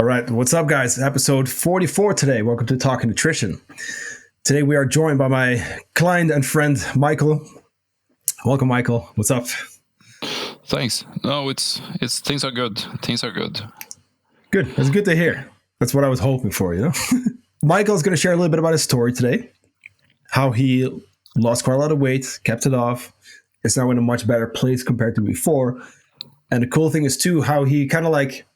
All right, what's up, guys? Episode 44 today. Welcome to Talking Nutrition. Today we are joined by my client and friend, Michael. Welcome, Michael. What's up? Thanks. No, it's things are good. Things are good. Good. That's good to hear. That's what I was hoping for, you know? Michael's going to share a little bit about his story today, how he lost quite a lot of weight, kept it off, is now in a much better place compared to before. And the cool thing is, too, how he kind of like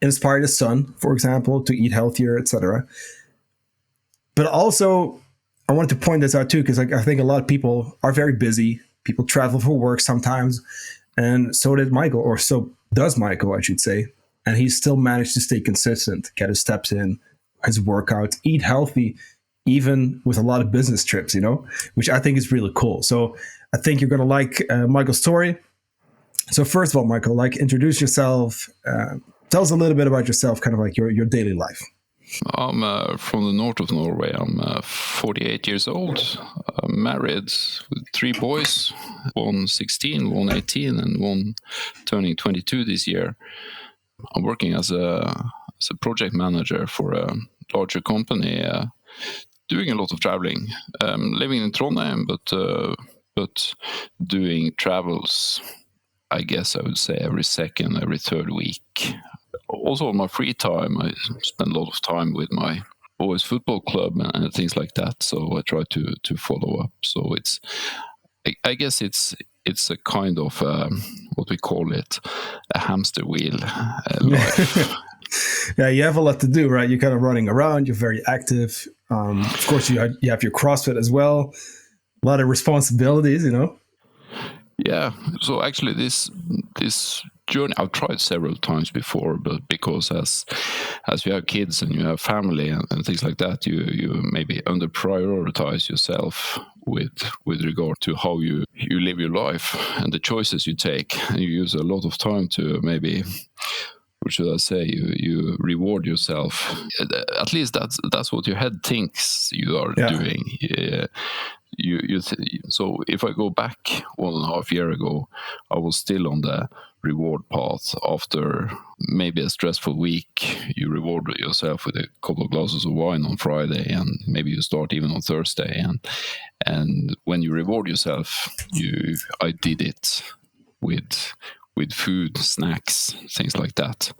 inspired his son, for example, to eat healthier, etc. But also, I wanted to point this out too, because I think a lot of people are very busy. People travel for work sometimes, and so did Michael, or so does Michael, I should say. And he still managed to stay consistent, get his steps in, his workouts, eat healthy, even with a lot of business trips, you know, which I think is really cool. So I think you're going to like Michael's story. So first of all, Michael, like introduce yourself. Tell us a little bit about yourself, kind of like your daily life. I'm from the north of Norway. I'm 48 years old. I'm married with 3 boys, one 16, one 18, and one turning 22 this year. I'm working as a project manager for a larger company, doing a lot of traveling. Living in Trondheim, but doing travels, I guess I would say every second, every third week. Also, on my free time, I spend a lot of time with my boys' football club and things like that. So I try to follow up. So I guess it's a kind of what we call it, a hamster wheel life. Yeah, you have a lot to do, right? You're kind of running around. You're very active. Of course, you have your CrossFit as well. A lot of responsibilities, you know. Yeah. So actually, this journey I've tried several times before, but because as you have kids and you have family and things like that, you maybe under prioritize yourself with regard to how you live your life and the choices you take, and you use a lot of time to maybe, what should I say, you reward yourself. At least that's what your head thinks you are doing. So if I go back 1.5 years ago, I was still on the reward path. After maybe a stressful week, you reward yourself with a couple of glasses of wine on Friday, and maybe you start even on Thursday. And when you reward yourself, I did it with food, snacks, things like that.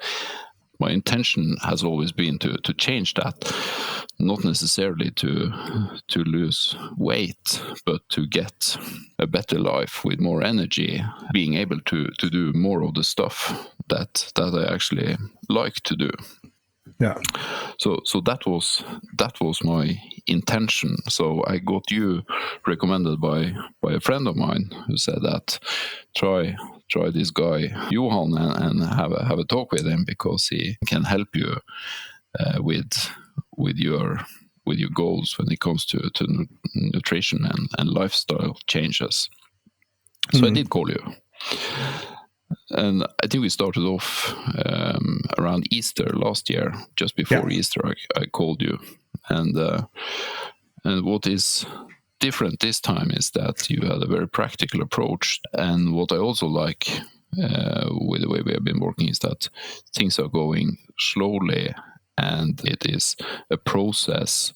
My intention has always been to change that, not necessarily to lose weight, but to get a better life with more energy, being able to do more of the stuff that I actually like to do. Yeah. So that was my intention. So I got you recommended by a friend of mine who said that try this guy Johan and have a talk with him, because he can help you with your goals when it comes to nutrition and lifestyle changes. So I did call you. And I think we started off around Easter last year. Just before Easter, I called you. And what is different this time is that you had a very practical approach. And what I also like with the way we have been working is that things are going slowly, and it is a process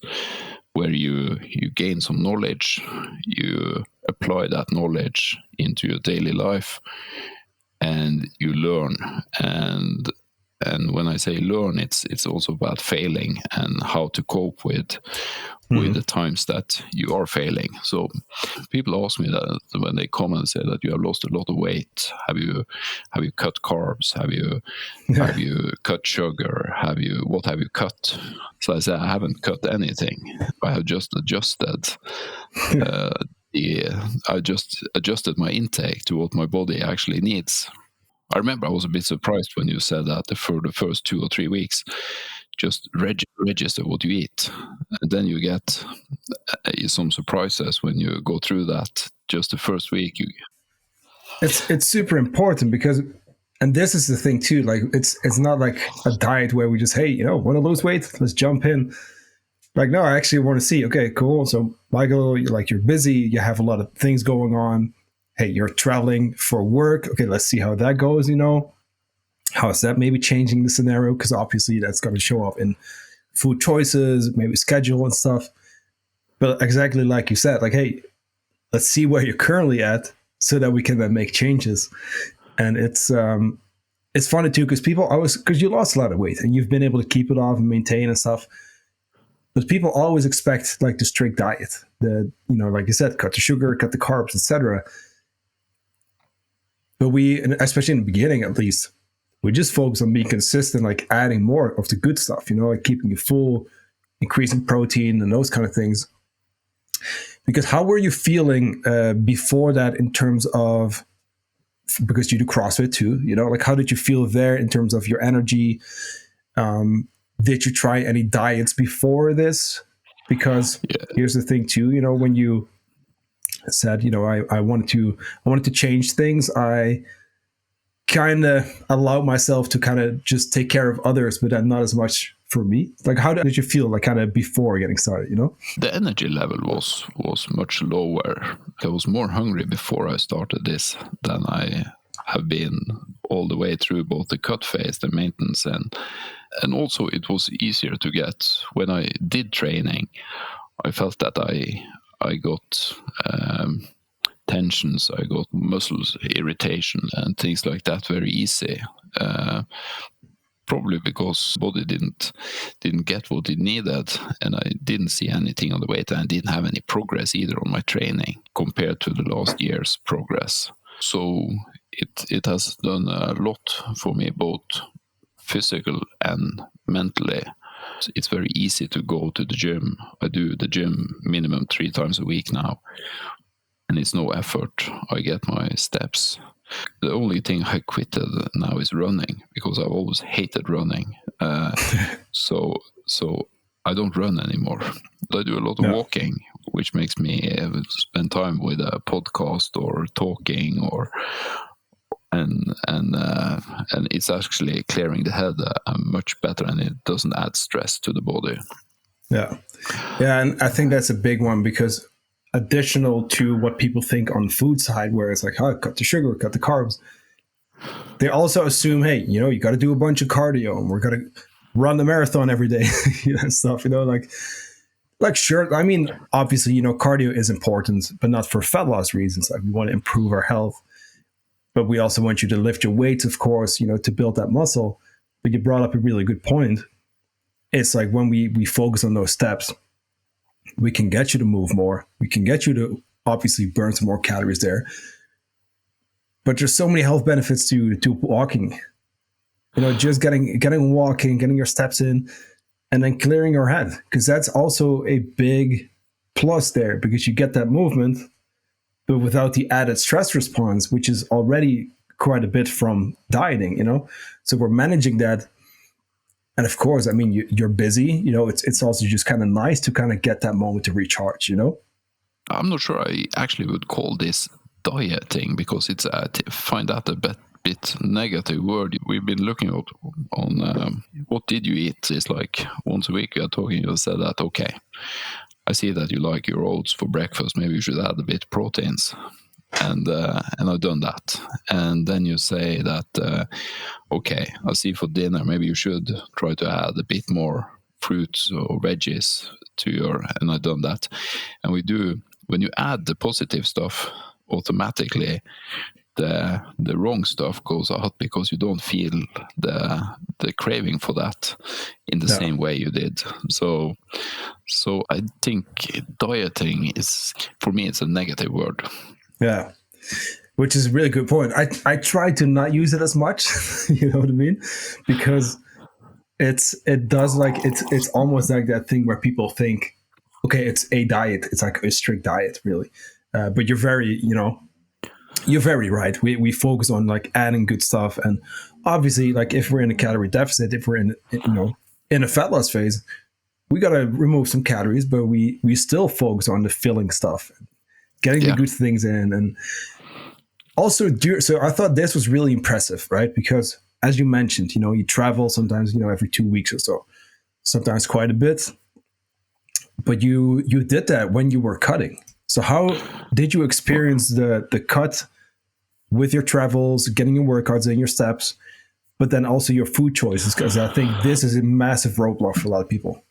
where you gain some knowledge, you apply that knowledge into your daily life, and you learn. And when I say learn, it's also about failing and how to cope with the times that you are failing. So people ask me that when they come and say that you have lost a lot of weight. Have you cut carbs? Have you cut sugar? What have you cut? So I say I haven't cut anything. I have just adjusted. I just adjusted my intake to what my body actually needs. I remember I was a bit surprised when you said that for the first 2 or 3 weeks, just register what you eat. And then you get some surprises when you go through that. Just the first week. It's super important because, and this is the thing too, like it's not like a diet where we just, hey, want to lose weight? Let's jump in. Like, no, I actually want to see, okay, cool. So Michael, you're busy. You have a lot of things going on. Hey, you're traveling for work. Okay, let's see how that goes, How is that maybe changing the scenario? Because obviously that's going to show up in food choices, maybe schedule and stuff. But exactly like you said, like, hey, let's see where you're currently at so that we can then make changes. And it's funny too, because you lost a lot of weight and you've been able to keep it off and maintain and stuff. But people always expect like the strict diet, like you said, cut the sugar, cut the carbs, etc. But especially in the beginning at least, we just focus on being consistent, like adding more of the good stuff, like keeping you full, increasing protein and those kind of things. Because how were you feeling before that in terms of, because you do CrossFit too, like how did you feel there in terms of your energy? Did you try any diets before this? Because here's the thing too, when you said, I wanted to change things, I kind of allowed myself to kind of just take care of others, but then not as much for me. Like, how did you feel like kind of before getting started, The energy level was much lower. I was more hungry before I started this than I have been all the way through both the cut phase, the maintenance, and also it was easier to get. When I did training, I felt that I got tensions, I got muscles irritation and things like that very easy. Probably because body didn't get what it needed, and I didn't see anything on the weight, and I didn't have any progress either on my training compared to the last year's progress. So it has done a lot for me, both physical and mentally. It's very easy to go to the gym. I do the gym minimum 3 times a week now, and it's no effort. I get my steps. The only thing I quitted now is running, because I've always hated running. So I don't run anymore. I do a lot of walking, which makes me spend time with a podcast or talking, and it's actually clearing the head much better, and it doesn't add stress to the body. Yeah, and I think that's a big one, because additional to what people think on the food side, where it's like, cut the sugar, cut the carbs, they also assume, hey, you got to do a bunch of cardio, and we're going to run the marathon every day, stuff, like sure. I mean, obviously, cardio is important, but not for fat loss reasons. Like, we want to improve our health, but we also want you to lift your weights, of course, to build that muscle. But you brought up a really good point. It's like when we focus on those steps, we can get you to move more. We can get you to obviously burn some more calories there. But there's so many health benefits to walking. Just getting walking, getting your steps in, and then clearing your head. Because that's also a big plus there, because you get that movement, but without the added stress response, which is already quite a bit from dieting, So we're managing that. And of course, I mean, you're busy, it's also just kind of nice to kind of get that moment to recharge, I'm not sure I actually would call this dieting, because it's I find that a bit negative word. We've been looking at on what did you eat. It's like once a week we are talking, you said that, okay, I see that you like your oats for breakfast, maybe you should add a bit proteins. And I've done that. And then you say that, okay, I see for dinner, maybe you should try to add a bit more fruits or veggies to and I've done that. And when you add the positive stuff, automatically the wrong stuff goes out, because you don't feel the craving for that in the same way you did. So I think dieting is, for me, it's a negative word. Yeah, which is a really good point. I try to not use it as much, you know what I mean? Because it's almost like that thing where people think, okay, it's a diet. It's like a strict diet, really. But you're very right. We focus on like adding good stuff. And obviously, like if we're in a calorie deficit, if we're in a fat loss phase, we got to remove some calories, but we still focus on the filling stuff, getting the good things in. And also, so I thought this was really impressive, right? Because as you mentioned, you travel sometimes, every 2 weeks or so, sometimes quite a bit. But you did that when you were cutting. So how did you experience the cut with your travels, getting your workouts in, your steps? but then also your food choices, because I think this is a massive roadblock for a lot of people.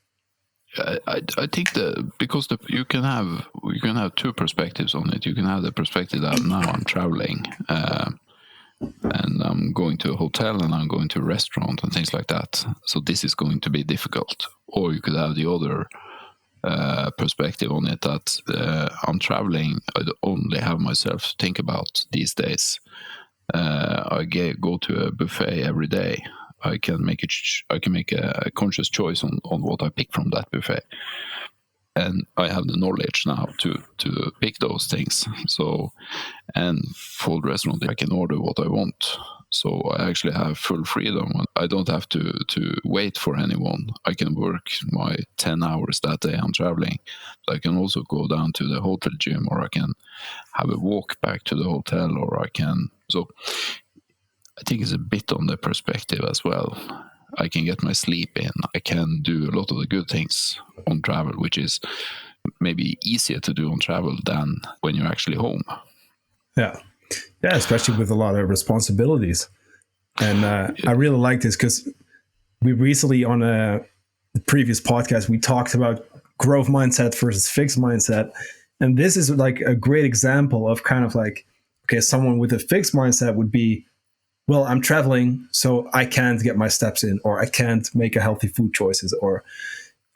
I think because you can have two perspectives on it. You can have the perspective that now I'm traveling and I'm going to a hotel and I'm going to a restaurant and things like that. So this is going to be difficult. Or you could have the other perspective on it, that I'm traveling. I only have myself to think about these days. I go to a buffet every day. I can make a conscious choice on what I pick from that buffet, and I have the knowledge now to pick those things. So, and for the restaurant, I can order what I want. So I actually have full freedom. I don't have to wait for anyone. I can work my 10 hours that day I'm traveling. So I can also go down to the hotel gym, or I can have a walk back to the hotel, or I can. So I think it's a bit on the perspective as well. I can get my sleep in. I can do a lot of the good things on travel, which is maybe easier to do on travel than when you're actually home. Yeah, especially with a lot of responsibilities. And I really like this because we recently, on the previous podcast, we talked about growth mindset versus fixed mindset. And this is like a great example of kind of like, okay, someone with a fixed mindset would be, well, I'm traveling, so I can't get my steps in, or I can't make a healthy food choices, or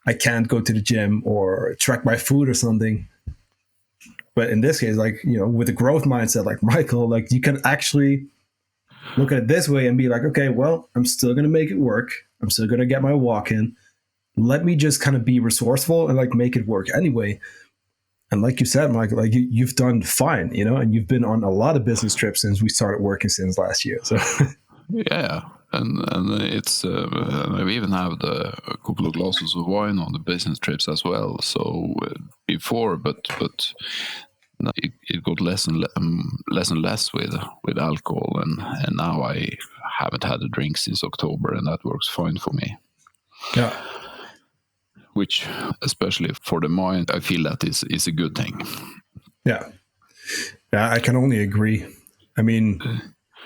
I can't go to the gym or track my food or something. But in this case, like, with a growth mindset, like Michael, like you can actually look at it this way and be like, okay, well, I'm still going to make it work. I'm still going to get my walk in. Let me just kind of be resourceful and like make it work anyway. And like you said, Michael, like you've done fine, and you've been on a lot of business trips since we started working since last year. So yeah, and it's I even have a couple of glasses of wine on the business trips as well. So before, but it got less and less with alcohol, and now I haven't had a drink since October, and that works fine for me. Yeah. Which, especially for the mind, I feel that is a good thing. Yeah, I can only agree. I mean,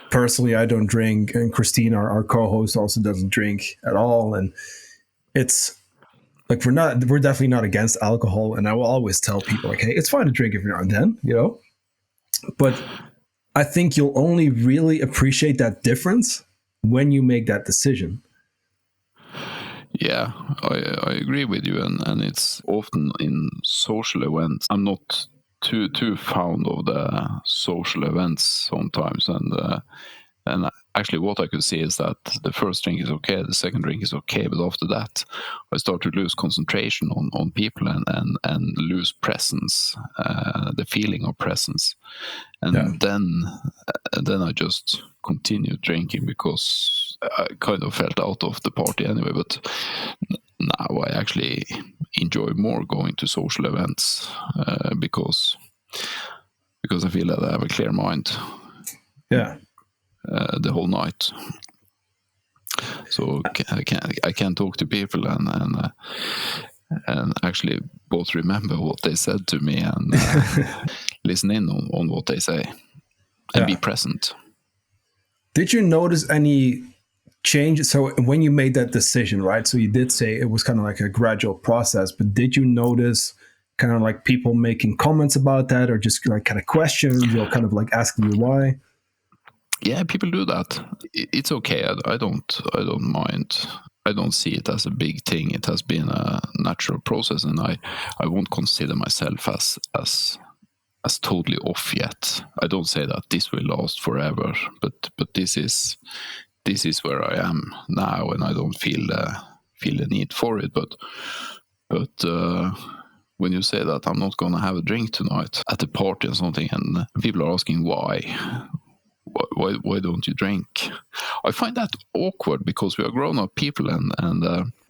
personally, I don't drink, and Christine, our co-host, also doesn't drink at all. And it's like we're definitely not against alcohol. And I will always tell people like, hey, it's fine to drink every now and then, But I think you'll only really appreciate that difference when you make that decision. Yeah, I agree with you, and it's often in social events. I'm not too fond of the social events sometimes, and actually what I could see is that the first drink is okay, the second drink is okay, but after that I start to lose concentration on people and lose presence, the feeling of presence, and then I just continued drinking because I kind of felt out of the party anyway. But now I actually enjoy more going to social events because I feel that I have a clear mind. Yeah. The whole night, so I can talk to people and actually both remember what they said to me and listen in on what they say and be present. Did you notice any change? So when you made that decision, right? So you did say it was kind of like a gradual process, but did you notice kind of like people making comments about that, or just like kind of questions, or kind of like asking you why? Yeah, people do that. It's okay. I don't mind. I don't see it as a big thing. It has been a natural process, and I won't consider myself as totally off yet. I don't say that this will last forever, but this is where I am now, and I don't feel the need for it. But when you say that I'm not going to have a drink tonight at a party or something, and people are asking why don't you drink? I find that awkward because we are grown-up people, and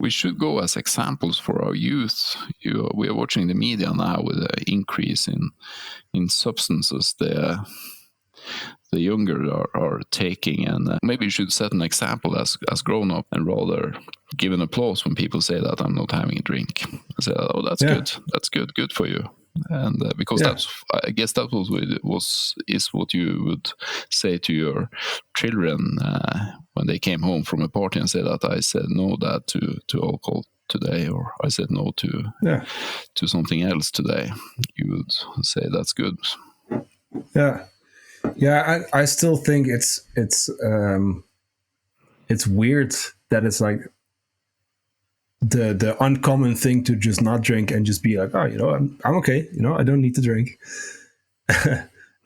we should go as examples for our youth. We are watching the media now with the increase in substances the younger are taking, and maybe you should set an example as grown-up and rather give an applause when people say that I'm not having a drink. I say, oh, that's good for you. And because I guess that is what you would say to your children when they came home from a party and said that I said no that to alcohol today, or I said no to something else today, you would say that's good. I still think it's weird that it's like the uncommon thing to just not drink and just be like, oh, I'm okay, I don't need to drink.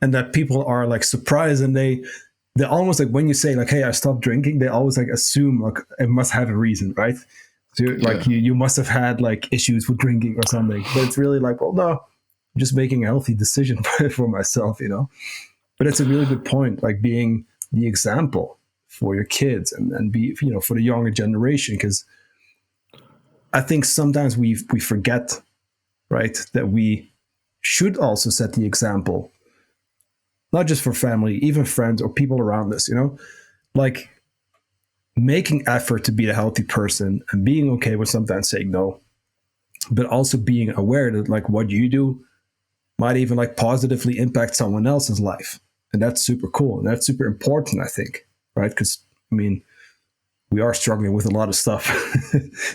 And that people are like surprised, and they almost like, when you say like, hey, I stopped drinking, they always like assume like it must have a reason, right? So like you must have had like issues with drinking or something. But it's really like, well, no, I'm just making a healthy decision for myself, But it's a really good point, like being the example for your kids and be, for the younger generation, because I think sometimes we forget, right, that we should also set the example, not just for family, even friends or people around us, like making effort to be a healthy person and being okay with sometimes saying no, but also being aware that like what you do might even like positively impact someone else's life. And that's super cool. And that's super important, I think, right? Because, we are struggling with a lot of stuff,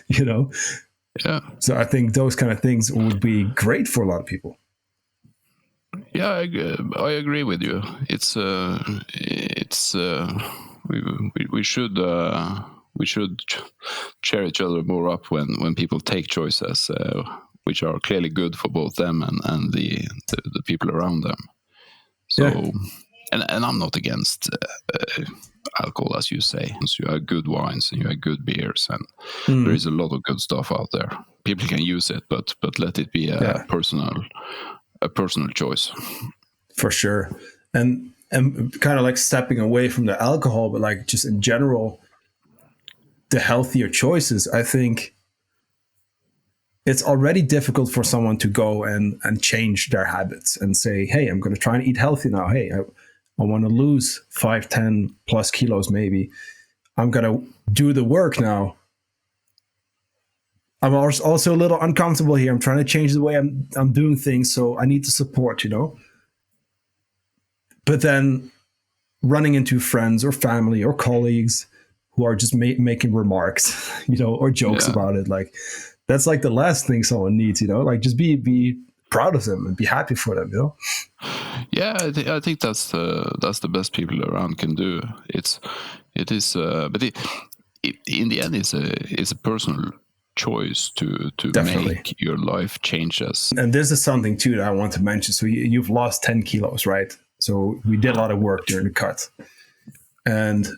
Yeah. So I think those kind of things would be great for a lot of people. Yeah, I agree with you. We should cheer each other more up when people take choices which are clearly good for both them and the people around them. So, and I'm not against alcohol, as you say. So you have good wines and you have good beers, and there is a lot of good stuff out there. People can use it, but let it be a personal choice. For sure. And kind of like stepping away from the alcohol, but like just in general, the healthier choices, I think it's already difficult for someone to go and change their habits and say, hey, I'm going to try and eat healthy now. Hey, I want to lose 5, 10 plus kilos maybe. I'm going to do the work now. I'm also a little uncomfortable here. I'm trying to change the way I'm doing things, so I need to support, But then running into friends or family or colleagues who are just making remarks, or jokes about it, like that's like the last thing someone needs, like just be proud of them and be happy for them, Yeah, I think that's the best people around can do. It is, but in the end, it's a personal choice to Definitely make your life changes. And this is something too that I want to mention. So you've lost 10 kilos, right? So we did a lot of work during the cut. And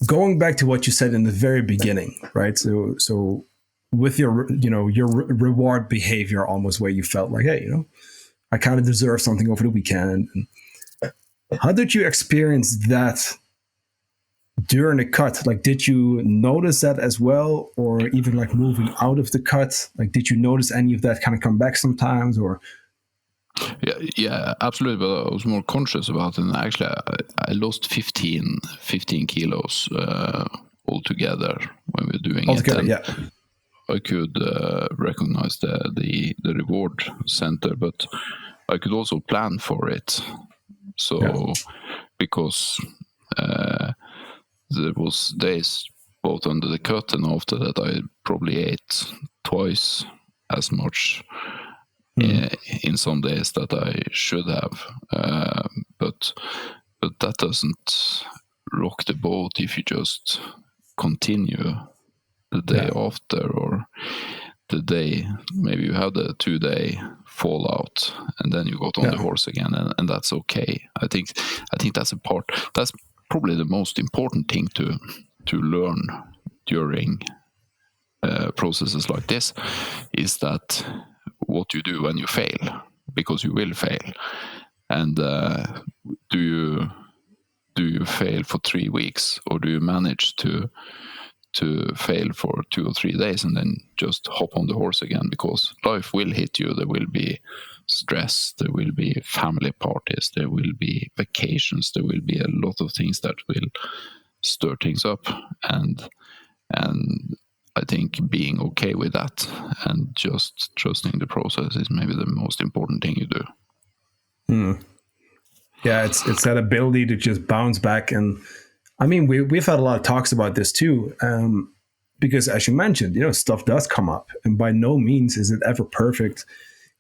going back to what you said in the very beginning, right? So with your reward behavior, almost where you felt like, hey, I kind of deserve something over the weekend. And how did you experience that during the cut? Like, did you notice that as well? Or even like moving out of the cut? Like, did you notice any of that kind of come back sometimes? Or Yeah, absolutely. But I was more conscious about it. And actually, I lost 15 kilos altogether when we were doing it. And I could recognize the reward center, but I could also plan for it. So because there was days both under the cut and after that I probably ate twice as much in some days that I should have, but that doesn't rock the boat if you just continue the day after, or the day maybe you had a 2-day fallout and then you got on the horse again, and that's okay. I think that's that's probably the most important thing to learn during processes like this, is that what you do when you fail, because you will fail. And do you fail for 3 weeks, or do you manage to fail for 2 or 3 days and then just hop on the horse again? Because life will hit you. There will be stress, there will be family parties, there will be vacations, there will be a lot of things that will stir things up, and I think being okay with that and just trusting the process is maybe the most important thing you do. Yeah, it's that ability to just bounce back. And I mean, we've had a lot of talks about this too, because as you mentioned, stuff does come up, and by no means is it ever perfect,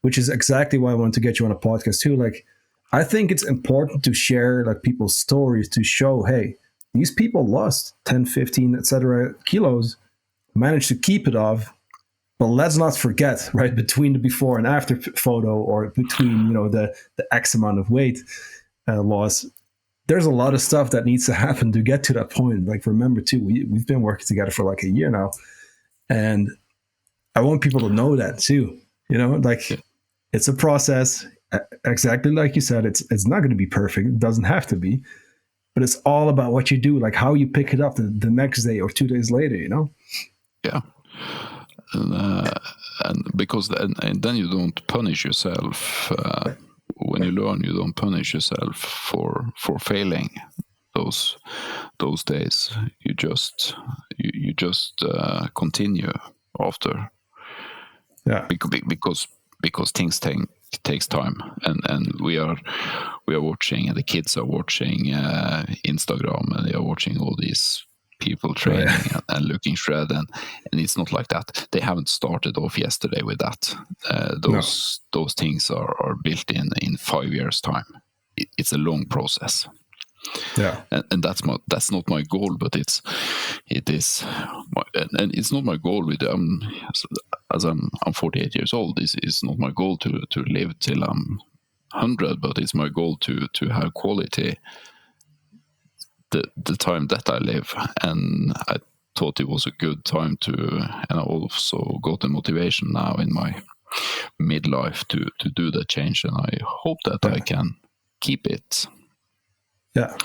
which is exactly why I wanted to get you on a podcast too. Like, I think it's important to share like people's stories to show, hey, these people lost 10, 15, etc. kilos, managed to keep it off. But let's not forget, right, between the before and after photo, or between, the X amount of weight loss, there's a lot of stuff that needs to happen to get to that point. Like, remember too, we've been working together for like a year now, and I want people to know that too. Like, it's a process. Exactly like you said, it's not going to be perfect. It doesn't have to be, but it's all about what you do, like how you pick it up the next day or 2 days later. Yeah. And because then you don't punish yourself when you learn. You don't punish yourself for failing those days. You just continue after. Yeah. Because things takes time, and we are watching, and the kids are watching Instagram, and they are watching all these people training and looking shred, and it's not like that. They haven't started off yesterday with that. Those things are built in 5 years time. It's a long process. Yeah, and that's not my goal, but it is, and it's not my goal with as I'm 48 years old. This is not my goal to live till I'm 100, but it's my goal to have quality the time that I live. And I thought it was a good time to, and I also got the motivation now in my midlife to do that change, and I hope that I can keep it. Yeah.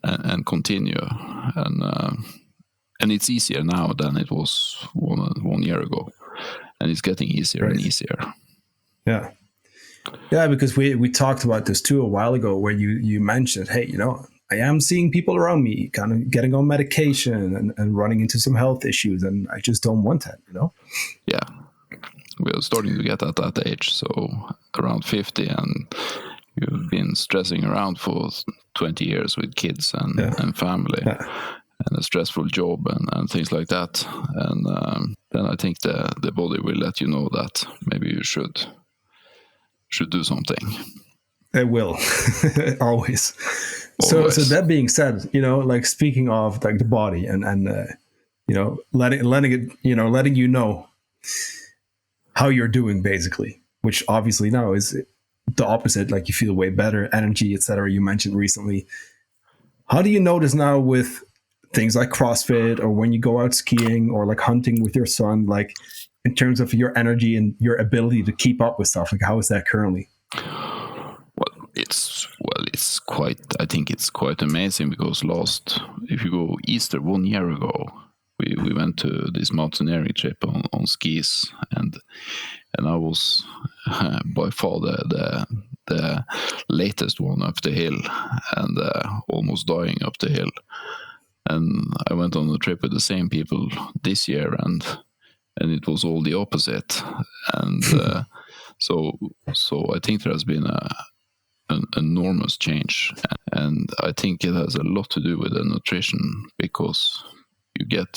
And continue, and it's easier now than it was 1 year ago, and it's getting easier and easier. Yeah, because we talked about this too a while ago, where you mentioned, hey, I am seeing people around me kind of getting on medication and running into some health issues, and I just don't want that. Yeah, we are starting to get at that age, so around 50, and you've been stressing around for 20 years with kids and family, and a stressful job and things like that. And then I think the body will let you know that maybe you should do something. It will. Always. So that being said, like, speaking of like the body and letting it, letting you know how you're doing, basically, which obviously now is the opposite. Like, you feel way better, energy, etc. You mentioned recently. How do you notice now with things like CrossFit, or when you go out skiing, or like hunting with your son, like in terms of your energy and your ability to keep up with stuff? Like, how is that currently? It's quite, I think it's quite amazing, because if you go Easter 1 year ago, we went to this mountaineering trip on skis, and I was by far the latest one up the hill, and almost dying up the hill. And I went on a trip with the same people this year, and it was all the opposite. And so I think there has been an enormous change, and I think it has a lot to do with the nutrition, because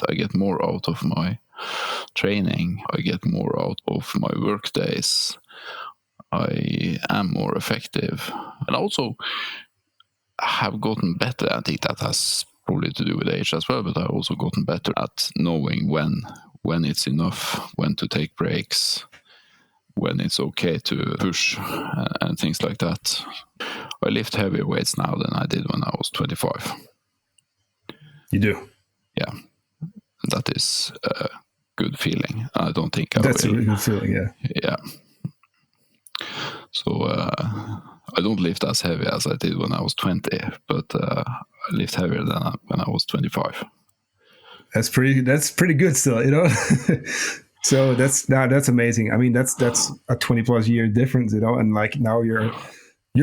I get more out of my training, I get more out of my work days, I am more effective, and also have gotten better. I think that has probably to do with age as well, but I've also gotten better at knowing when it's enough, when to take breaks, when it's okay to push, and things like that. I lift heavier weights now than I did when I was 25. You do? Yeah. That is a good feeling. I don't think That's a really good feeling, yeah. Yeah. So I don't lift as heavy as I did when I was 20, but I lift heavier than when I was 25. That's pretty good still, So that's amazing. I mean, that's a 20 plus year difference, and like now you're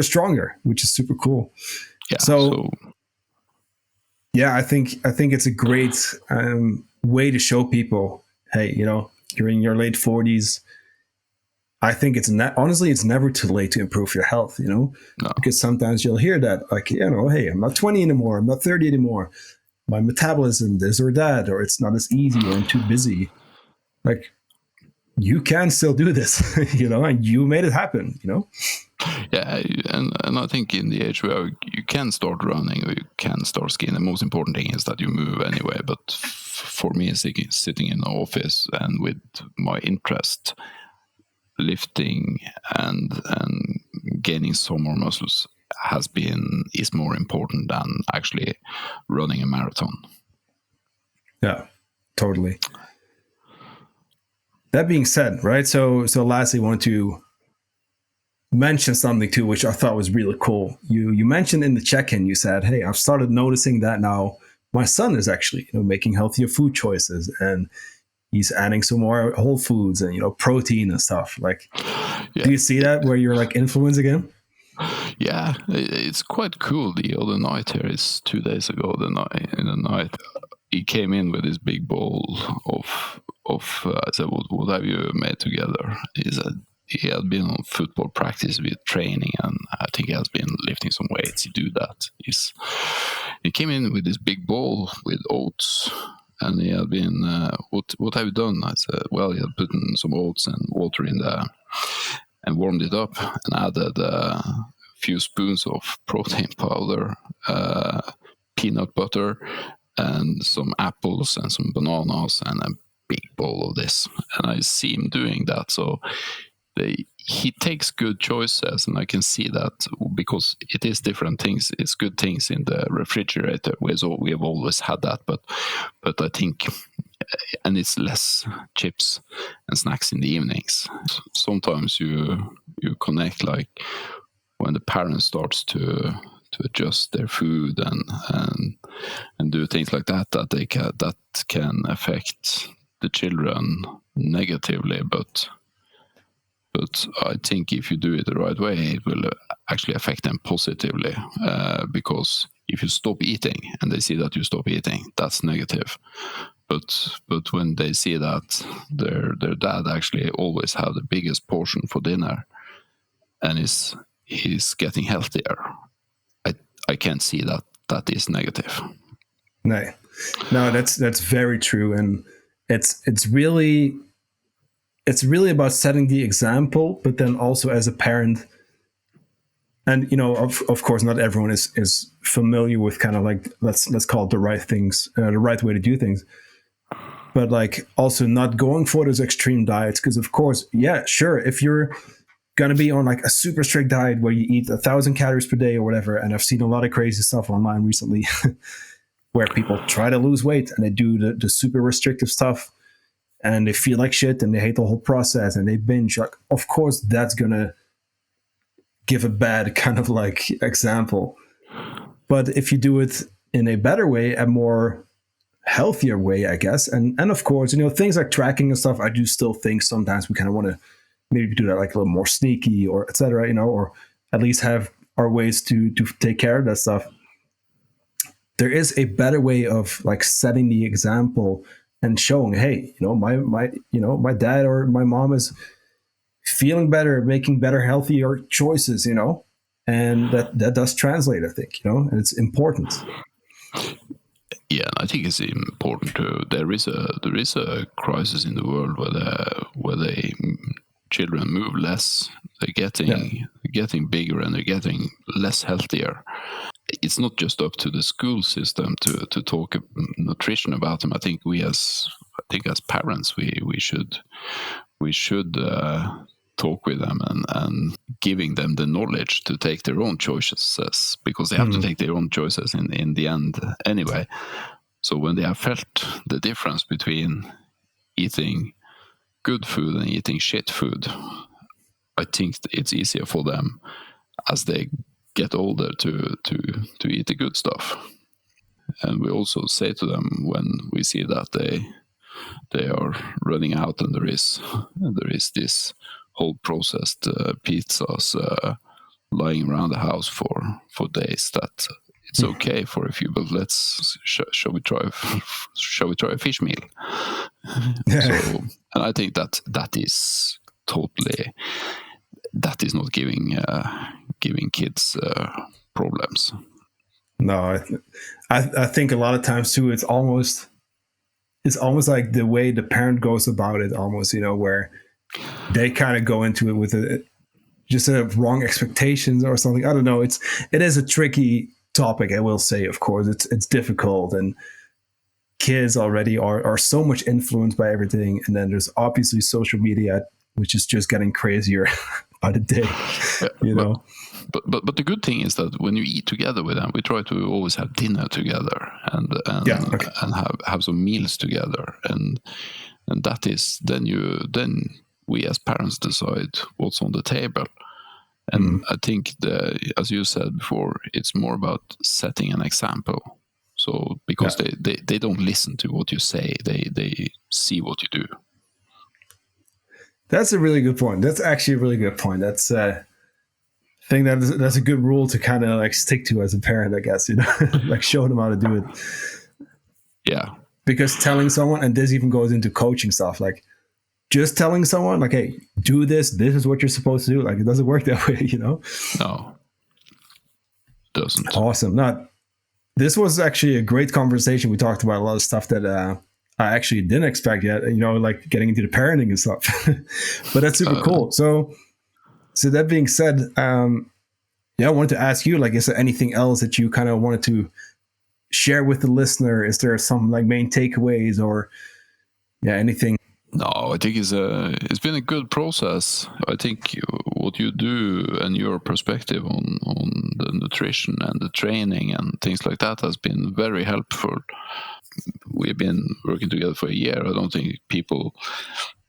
stronger, which is super cool. Yeah. So yeah, I think it's a great way to show people, hey, you're in your late 40s. I think honestly, it's never too late to improve your health, No. because sometimes you'll hear that, like, hey, I'm not 20 anymore, I'm not 30 anymore, my metabolism, this or that, or it's not as easy, or I'm too busy. Like, you can still do this, and you made it happen, Yeah, and I think in the age where you can start running or you can start skiing, the most important thing is that you move anyway. But for me, sitting in the office and with my interest, lifting and gaining some more muscles is more important than actually running a marathon. Yeah, totally. That being said, right? So lastly, I want to mention something too, which I thought was really cool. You mentioned in the check-in, you said, "Hey, I've started noticing that now my son is actually making healthier food choices, and he's adding some more whole foods and protein and stuff." Like, Yeah. Do you see that where you're like influencing him? Yeah, it's quite cool. The other night here is 2 days ago. In the night, he came in with this big bowl of. I said, "What have you made together?" He said he had been on football practice with training, and I think he has been lifting some weights. He do that. He came in with this big bowl with oats, and he had been, "What have you done?" I said, "Well, he had put in some oats and water in there, and warmed it up, and added a few spoons of protein powder, peanut butter, and some apples and some bananas, and a big bowl of this." And I see him doing that. So he takes good choices, and I can see that because it is different things. It's good things in the refrigerator. We have always had that, but I think, and it's less chips and snacks in the evenings. Sometimes you connect, like when the parent starts to adjust their food and do things like that that can affect the children negatively, but I think if you do it the right way, it will actually affect them positively, because if you stop eating and they see that you stop eating, that's negative. But when they see that their dad actually always have the biggest portion for dinner and he's getting healthier, I can't see that is negative. No, that's very true, and it's really about setting the example, but then also as a parent. And of course, not everyone is familiar with kind of like let's call it the right things, the right way to do things. But like also not going for those extreme diets, because of course, yeah, sure, if you're gonna be on like a super strict diet where you eat 1,000 calories per day or whatever, and I've seen a lot of crazy stuff online recently, where people try to lose weight and they do the super restrictive stuff, and they feel like shit and they hate the whole process and they binge. Like, of course, that's gonna give a bad kind of like example. But if you do it in a better way, a more healthier way, I guess, and of course, things like tracking and stuff, I do still think sometimes we kind of want to maybe do that like a little more sneaky or etc. Or at least have our ways to take care of that stuff. There is a better way of like setting the example and showing, hey, my dad or my mom is feeling better, making better, healthier choices, and that does translate, I think, and it's important. Yeah, I think it's important to. There is a crisis in the world where the children move less. They're getting bigger and they're getting less healthier. It's not just up to the school system to talk nutrition about them. I think as parents we should talk with them and giving them the knowledge to take their own choices, because they have to take their own choices in the end anyway. So when they have felt the difference between eating good food and eating shit food, I think it's easier for them as they get older to eat the good stuff. And we also say to them when we see that they are running out and there is this whole processed pizzas lying around the house for days, that it's okay for a few, but shall we try a fish meal? So, and I think that is totally, that is not giving kids problems. No, I think a lot of times too, it's almost like the way the parent goes about it, almost, where they kind of go into it with just a wrong expectations or something. I don't know. It is a tricky topic, I will say. Of course, it's difficult, and kids already are so much influenced by everything, and then there's obviously social media, which is just getting crazier by the day. But the good thing is that when you eat together with them, we try to always have dinner together and have some meals together, and that is then we as parents decide what's on the table. And I think as you said before, it's more about setting an example. So because they don't listen to what you say, they see what you do. That's a really good point. That's actually a really good point. That's I think that's a good rule to kind of like stick to as a parent, I guess, like show them how to do it. Yeah. Because telling someone, and this even goes into coaching stuff, like just telling someone like, hey, do this is what you're supposed to do. Like, it doesn't work that way, No, it doesn't. Awesome. This was actually a great conversation. We talked about a lot of stuff that I actually didn't expect yet, like getting into the parenting and stuff. But that's super cool. So that being said, I wanted to ask you, like, is there anything else that you kind of wanted to share with the listener? Is there some like main takeaways or anything? No, I think it's been a good process. I think what you do and your perspective on the nutrition and the training and things like that has been very helpful. We've been working together for a year. I don't think people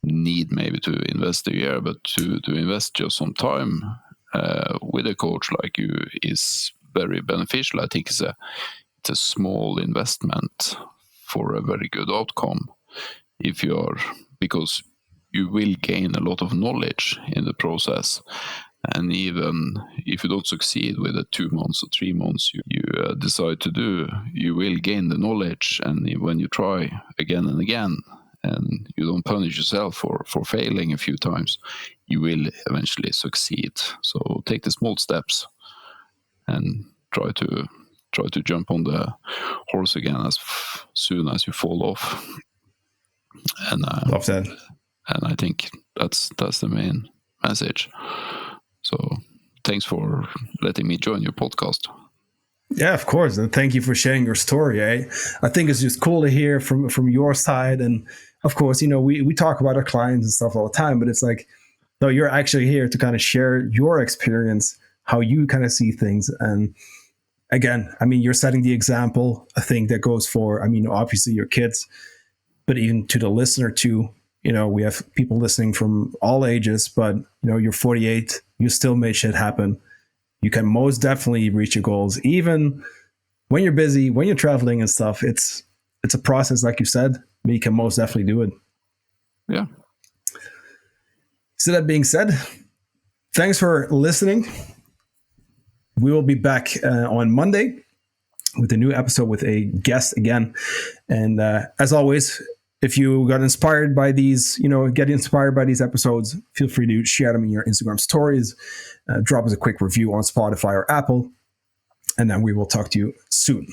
need maybe to invest a year, but to invest just some time with a coach like you is very beneficial. I think it's a small investment for a very good outcome. Because you will gain a lot of knowledge in the process, and even if you don't succeed with the 2 months or 3 months you decide to do, you will gain the knowledge, and when you try again and again, and you don't punish yourself for failing a few times, you will eventually succeed. So take the small steps and try to jump on the horse again as soon as you fall off. And love that. And I think that's the main message. So thanks for letting me join your podcast. Yeah, of course. And thank you for sharing your story. I think it's just cool to hear from your side. And of course, we talk about our clients and stuff all the time, but it's like, no, you're actually here to kind of share your experience, how you kind of see things. And again, I mean, you're setting the example. I think that goes for, obviously your kids, but even to the listener too. We have people listening from all ages, but you're 48, you still made shit happen. You can most definitely reach your goals, even when you're busy, when you're traveling and stuff. It's a process, like you said, but you can most definitely do it. Yeah. So that being said, thanks for listening. We will be back on Monday with a new episode with a guest again. And as always, if you got inspired by these, get inspired by these episodes, feel free to share them in your Instagram stories. Drop us a quick review on Spotify or Apple. And then we will talk to you soon.